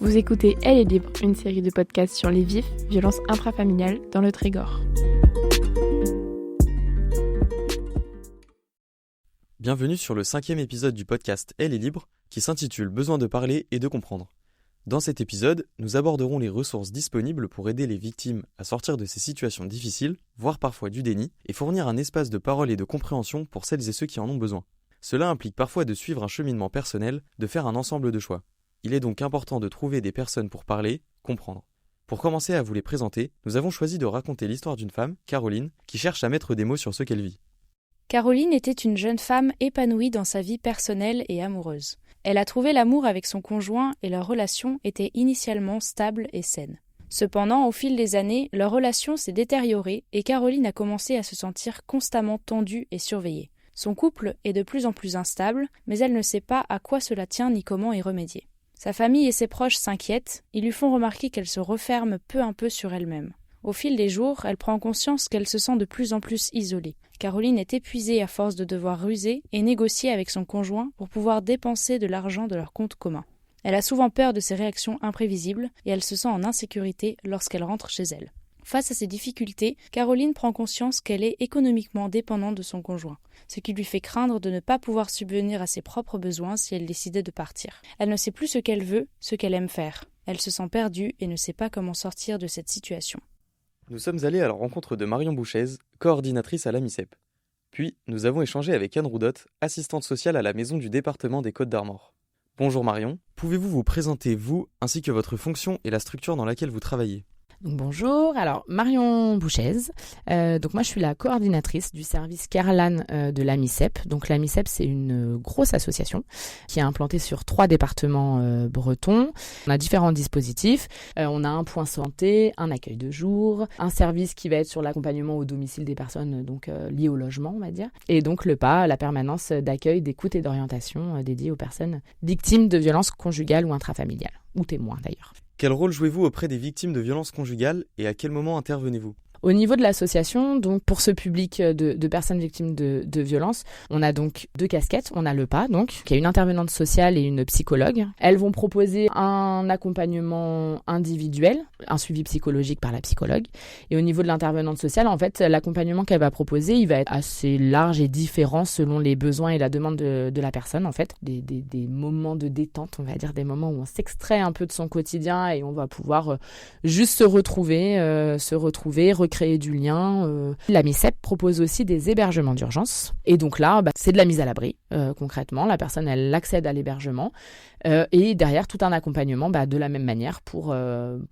Vous écoutez Elle est libre, une série de podcasts sur les vifs, violences intrafamiliales dans le Trégor. Bienvenue sur le 5e épisode du podcast Elle est libre, qui s'intitule Besoin de parler et de comprendre. Dans cet épisode, nous aborderons les ressources disponibles pour aider les victimes à sortir de ces situations difficiles, voire parfois du déni, et fournir un espace de parole et de compréhension pour celles et ceux qui en ont besoin. Cela implique parfois de suivre un cheminement personnel, de faire un ensemble de choix. Il est donc important de trouver des personnes pour parler, comprendre. Pour commencer à vous les présenter, nous avons choisi de raconter l'histoire d'une femme, Caroline, qui cherche à mettre des mots sur ce qu'elle vit. Caroline était une jeune femme épanouie dans sa vie personnelle et amoureuse. Elle a trouvé l'amour avec son conjoint et leur relation était initialement stable et saine. Cependant, au fil des années, leur relation s'est détériorée et Caroline a commencé à se sentir constamment tendue et surveillée. Son couple est de plus en plus instable, mais elle ne sait pas à quoi cela tient ni comment y remédier. Sa famille et ses proches s'inquiètent, ils lui font remarquer qu'elle se referme peu à peu sur elle-même. Au fil des jours, elle prend conscience qu'elle se sent de plus en plus isolée. Caroline est épuisée à force de devoir ruser et négocier avec son conjoint pour pouvoir dépenser de l'argent de leur compte commun. Elle a souvent peur de ses réactions imprévisibles et elle se sent en insécurité lorsqu'elle rentre chez elle. Face à ces difficultés, Caroline prend conscience qu'elle est économiquement dépendante de son conjoint, ce qui lui fait craindre de ne pas pouvoir subvenir à ses propres besoins si elle décidait de partir. Elle ne sait plus ce qu'elle veut, ce qu'elle aime faire. Elle se sent perdue et ne sait pas comment sortir de cette situation. Nous sommes allés à la rencontre de Marion Bouchez, coordinatrice à la MICEP. Puis, nous avons échangé avec Anne Roudotte, assistante sociale à la maison du département des Côtes-d'Armor. Bonjour Marion, pouvez-vous vous présenter vous, ainsi que votre fonction et la structure dans laquelle vous travaillez ? Donc bonjour, alors Marion Bouchez, donc moi je suis la coordinatrice du service Kerlan de la MICEP. Donc la MICEP c'est une grosse association qui est implantée sur 3 départements bretons. On a différents dispositifs, on a un point santé, un accueil de jour, un service qui va être sur l'accompagnement au domicile des personnes donc liées au logement on va dire, et donc le PA, la permanence d'accueil, d'écoute et d'orientation dédiée aux personnes victimes de violences conjugales ou intrafamiliales, ou témoins d'ailleurs. Quel rôle jouez-vous auprès des victimes de violences conjugales et à quel moment intervenez-vous ? Au niveau de l'association, donc pour ce public de personnes victimes de violences, on a donc 2 casquettes. On a le PA, donc, qui est une intervenante sociale et une psychologue. Elles vont proposer un accompagnement individuel, un suivi psychologique par la psychologue. Et au niveau de l'intervenante sociale, en fait, l'accompagnement qu'elle va proposer, il va être assez large et différent selon les besoins et la demande de la personne, en fait. Des moments de détente, on va dire, des moments où on s'extrait un peu de son quotidien et on va pouvoir juste se retrouver, recréer du lien. La MICEP propose aussi des hébergements d'urgence. Et donc là, c'est de la mise à l'abri, concrètement. La personne, elle accède à l'hébergement. Et derrière, tout un accompagnement de la même manière pour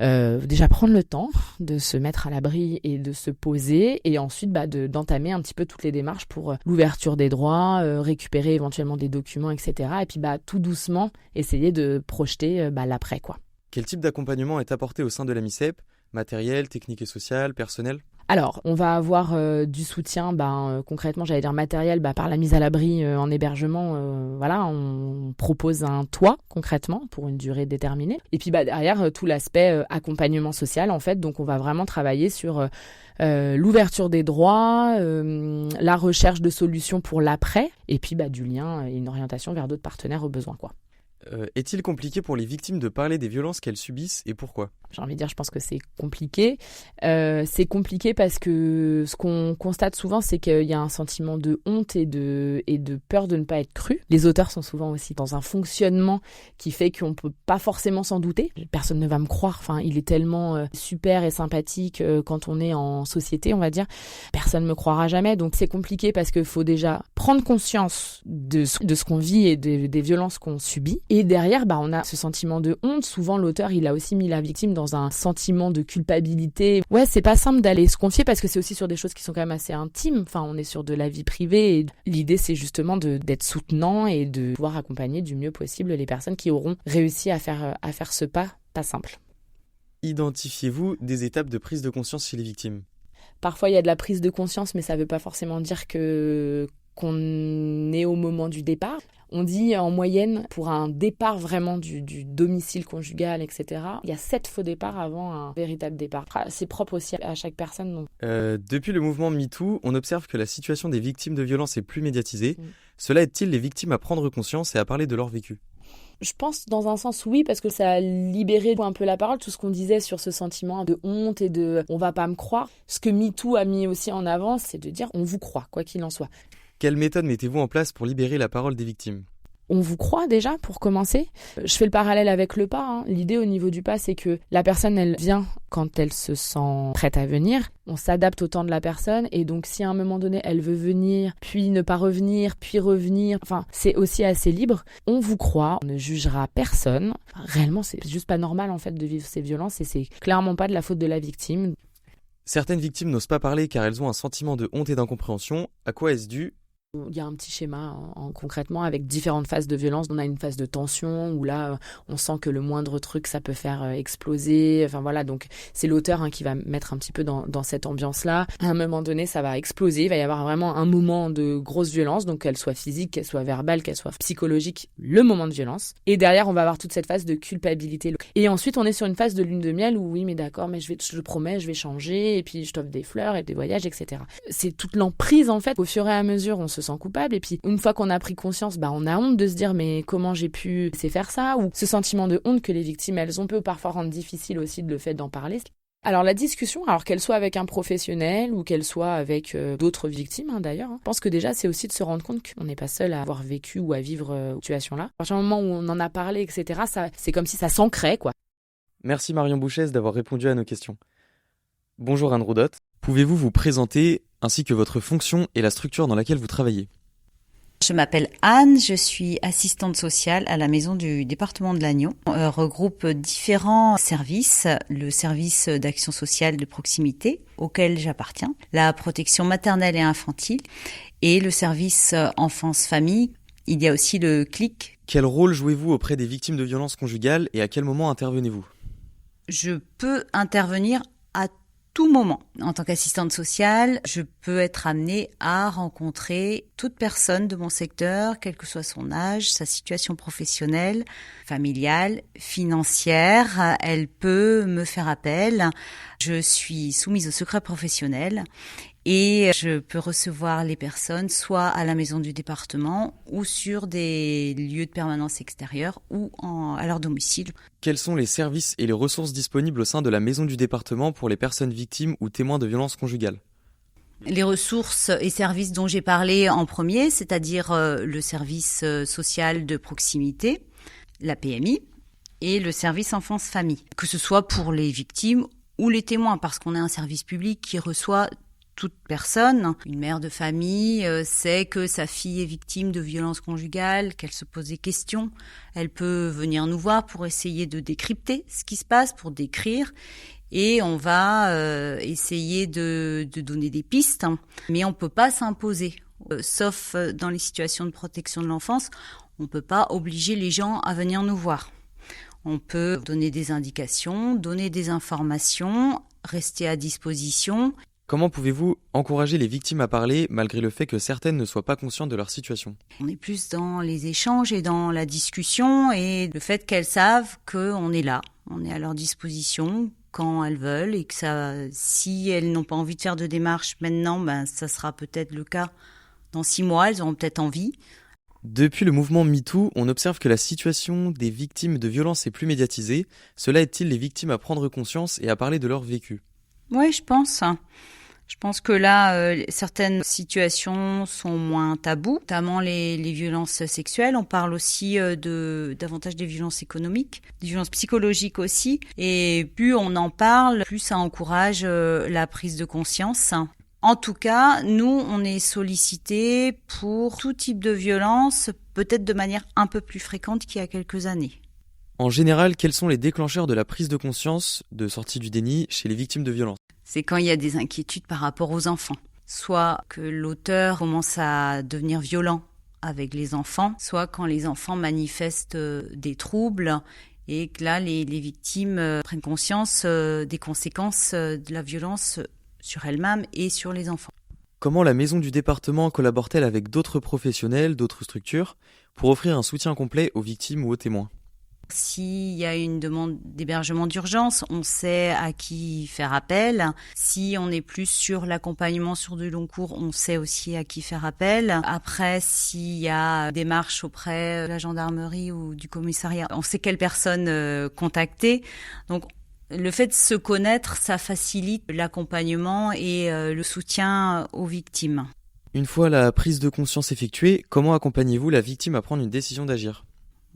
déjà prendre le temps de se mettre à l'abri et de se poser. Et ensuite, d'entamer un petit peu toutes les démarches pour l'ouverture des droits, récupérer éventuellement des documents, etc. Et puis, tout doucement, essayer de projeter l'après, quoi. Quel type d'accompagnement est apporté au sein de la MICEP ? Matériel, technique et social, personnel ? Alors, on va avoir du soutien, concrètement, j'allais dire matériel, par la mise à l'abri en hébergement. On propose un toit, concrètement, pour une durée déterminée. Et puis derrière, tout l'aspect accompagnement social, en fait. Donc, on va vraiment travailler sur l'ouverture des droits, la recherche de solutions pour l'après, et puis du lien et une orientation vers d'autres partenaires au besoin, quoi. Est-il compliqué pour les victimes de parler des violences qu'elles subissent et pourquoi ? J'ai envie de dire, je pense que c'est compliqué. C'est compliqué parce que ce qu'on constate souvent, c'est qu'il y a un sentiment de honte et de peur de ne pas être cru. Les auteurs sont souvent aussi dans un fonctionnement qui fait qu'on ne peut pas forcément s'en douter. Personne ne va me croire. Enfin, il est tellement super et sympathique quand on est en société, on va dire. Personne ne me croira jamais. Donc c'est compliqué parce qu'il faut déjà prendre conscience de ce qu'on vit et des violences qu'on subit. Et derrière, on a ce sentiment de honte. Souvent, l'auteur, il a aussi mis la victime dans un sentiment de culpabilité. Ouais, c'est pas simple d'aller se confier parce que c'est aussi sur des choses qui sont quand même assez intimes. Enfin, on est sur de la vie privée et l'idée, c'est justement d'être soutenant et de pouvoir accompagner du mieux possible les personnes qui auront réussi à faire ce pas simple. Identifiez-vous des étapes de prise de conscience chez les victimes ? Parfois, il y a de la prise de conscience, mais ça veut pas forcément dire qu'on est au moment du départ. On dit en moyenne, pour un départ vraiment du domicile conjugal, etc., il y a 7 faux départs avant un véritable départ. C'est propre aussi à chaque personne. Donc. Depuis le mouvement MeToo, on observe que la situation des victimes de violences est plus médiatisée. Cela aide-t-il les victimes à prendre conscience et à parler de leur vécu ? Je pense dans un sens oui, parce que ça a libéré un peu la parole, tout ce qu'on disait sur ce sentiment de honte et de on va pas me croire. Ce que MeToo a mis aussi en avant, c'est de dire on vous croit, quoi qu'il en soit. Quelle méthode mettez-vous en place pour libérer la parole des victimes ? On vous croit déjà, pour commencer. Je fais le parallèle avec le pas. L'idée au niveau du pas, c'est que la personne, elle vient quand elle se sent prête à venir. On s'adapte au temps de la personne. Et donc, si à un moment donné, elle veut venir, puis ne pas revenir, puis revenir, enfin, c'est aussi assez libre. On vous croit, on ne jugera personne. Enfin, réellement, c'est juste pas normal, en fait, de vivre ces violences. Et c'est clairement pas de la faute de la victime. Certaines victimes n'osent pas parler car elles ont un sentiment de honte et d'incompréhension. À quoi est-ce dû ? Il y a un petit schéma concrètement avec différentes phases de violence. On a une phase de tension où là, on sent que le moindre truc, ça peut faire exploser. Enfin voilà, donc c'est l'auteur qui va mettre un petit peu dans cette ambiance-là. À un moment donné, ça va exploser. Il va y avoir vraiment un moment de grosse violence, donc qu'elle soit physique, qu'elle soit verbale, qu'elle soit psychologique, le moment de violence. Et derrière, on va avoir toute cette phase de culpabilité. Et ensuite, on est sur une phase de lune de miel où oui, mais d'accord, mais je te promets, je vais changer. Et puis, je t'offre des fleurs et des voyages, etc. C'est toute l'emprise, en fait. Au fur et à mesure, on se sent coupable, et puis une fois qu'on a pris conscience, on a honte de se dire mais comment j'ai pu laisser faire ça, ou ce sentiment de honte que les victimes elles ont peut parfois rendre difficile aussi le fait d'en parler. Alors la discussion, alors qu'elle soit avec un professionnel ou qu'elle soit avec d'autres victimes d'ailleurs, je pense que déjà c'est aussi de se rendre compte qu'on n'est pas seul à avoir vécu ou à vivre cette situation-là. À partir du moment où on en a parlé, etc., c'est comme si ça s'ancrait, quoi. Merci Marion Bouchès d'avoir répondu à nos questions. Bonjour Anne Roudotte, pouvez-vous vous présenter ainsi que votre fonction et la structure dans laquelle vous travaillez ? Je m'appelle Anne, je suis assistante sociale à la maison du département de Lannion. On regroupe différents services, le service d'action sociale de proximité auquel j'appartiens, la protection maternelle et infantile et le service enfance-famille. Il y a aussi le CLIC. Quel rôle jouez-vous auprès des victimes de violences conjugales et à quel moment intervenez-vous ? Je peux intervenir à tout moment. En tant qu'assistante sociale, je peux être amenée à rencontrer toute personne de mon secteur, quel que soit son âge, sa situation professionnelle, familiale, financière. Elle peut me faire appel. Je suis soumise au secret professionnel et je peux recevoir les personnes soit à la maison du département ou sur des lieux de permanence extérieure ou à leur domicile. Quels sont les services et les ressources disponibles au sein de la maison du département pour les personnes victimes ou témoins de violences conjugales ? Les ressources et services dont j'ai parlé en premier, c'est-à-dire le service social de proximité, la PMI, et le service enfance-famille, que ce soit pour les victimes ou les témoins, parce qu'on est un service public qui reçoit toute personne. Une mère de famille sait que sa fille est victime de violences conjugales, qu'elle se pose des questions. Elle peut venir nous voir pour essayer de décrypter ce qui se passe, pour décrire. Et on va essayer de donner des pistes, mais on ne peut pas s'imposer. Sauf dans les situations de protection de l'enfance, on ne peut pas obliger les gens à venir nous voir. On peut donner des indications, donner des informations, rester à disposition. Comment pouvez-vous encourager les victimes à parler malgré le fait que certaines ne soient pas conscientes de leur situation ? On est plus dans les échanges et dans la discussion et le fait qu'elles savent qu'on est là, on est à leur disposition quand elles veulent et que si elles n'ont pas envie de faire de démarche maintenant, ça sera peut-être le cas dans 6 mois, elles auront peut-être envie. Depuis le mouvement MeToo, on observe que la situation des victimes de violences est plus médiatisée. Cela aide-t-il les victimes à prendre conscience et à parler de leur vécu ? Oui, je pense. Je pense que là, certaines situations sont moins tabous, notamment les violences sexuelles. On parle aussi davantage des violences économiques, des violences psychologiques aussi. Et plus on en parle, plus ça encourage la prise de conscience. En tout cas, nous, on est sollicités pour tout type de violence, peut-être de manière un peu plus fréquente qu'il y a quelques années. En général, quels sont les déclencheurs de la prise de conscience, de sortie du déni, chez les victimes de violences ? C'est quand il y a des inquiétudes par rapport aux enfants. Soit que l'auteur commence à devenir violent avec les enfants, soit quand les enfants manifestent des troubles et que là, les victimes prennent conscience des conséquences de la violence sur elles-mêmes et sur les enfants. Comment la maison du département collabore-t-elle avec d'autres professionnels, d'autres structures, pour offrir un soutien complet aux victimes ou aux témoins ? S'il y a une demande d'hébergement d'urgence, on sait à qui faire appel. Si on est plus sur l'accompagnement sur du long cours, on sait aussi à qui faire appel. Après, s'il y a des démarches auprès de la gendarmerie ou du commissariat, on sait quelle personne contacter. Donc, le fait de se connaître, ça facilite l'accompagnement et le soutien aux victimes. Une fois la prise de conscience effectuée, comment accompagnez-vous la victime à prendre une décision d'agir ?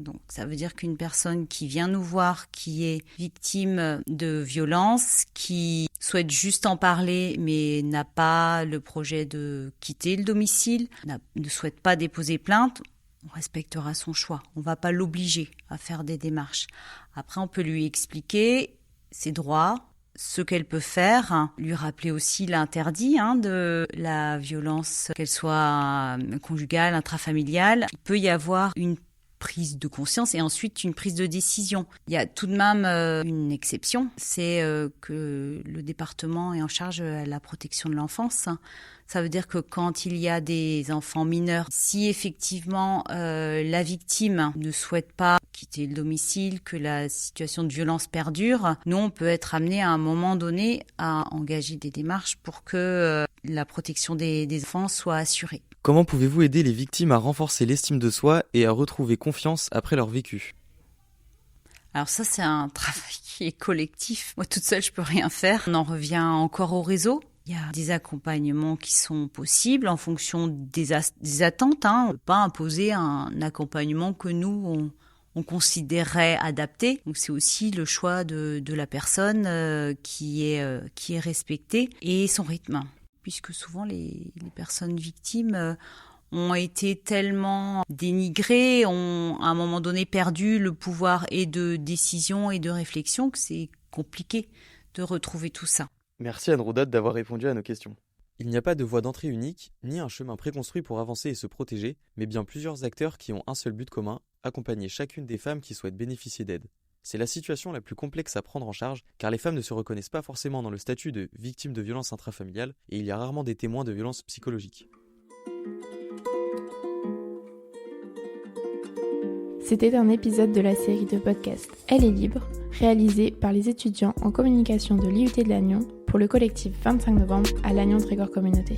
Donc, ça veut dire qu'une personne qui vient nous voir, qui est victime de violence, qui souhaite juste en parler, mais n'a pas le projet de quitter le domicile, ne souhaite pas déposer plainte, on respectera son choix. On ne va pas l'obliger à faire des démarches. Après, on peut lui expliquer ses droits, ce qu'elle peut faire, lui rappeler aussi l'interdit de la violence, qu'elle soit conjugale, intrafamiliale. Il peut y avoir une prise de conscience et ensuite une prise de décision. Il y a tout de même une exception, c'est que le département est en charge de la protection de l'enfance. Ça veut dire que quand il y a des enfants mineurs, si effectivement la victime ne souhaite pas quitter le domicile, que la situation de violence perdure, nous on peut être amené à un moment donné à engager des démarches pour que la protection des enfants soit assurée. Comment pouvez-vous aider les victimes à renforcer l'estime de soi et à retrouver confiance après leur vécu ? Alors ça, c'est un travail qui est collectif. Moi, toute seule, je peux rien faire. On en revient encore au réseau. Il y a des accompagnements qui sont possibles en fonction des attentes. On ne peut pas imposer un accompagnement que nous, on considérerait adapté. Donc c'est aussi le choix de la personne qui est respectée et son rythme. Puisque souvent les personnes victimes ont été tellement dénigrées, ont à un moment donné perdu le pouvoir et de décision et de réflexion que c'est compliqué de retrouver tout ça. Merci Anne Roudot d'avoir répondu à nos questions. Il n'y a pas de voie d'entrée unique, ni un chemin préconstruit pour avancer et se protéger, mais bien plusieurs acteurs qui ont un seul but commun, accompagner chacune des femmes qui souhaitent bénéficier d'aide. C'est la situation la plus complexe à prendre en charge, car les femmes ne se reconnaissent pas forcément dans le statut de victime de violences intrafamiliales, et il y a rarement des témoins de violences psychologiques. C'était un épisode de la série de podcasts Elle est libre, réalisé par les étudiants en communication de l'IUT de Lannion pour le collectif 25 novembre à Lannion Trégor Communauté.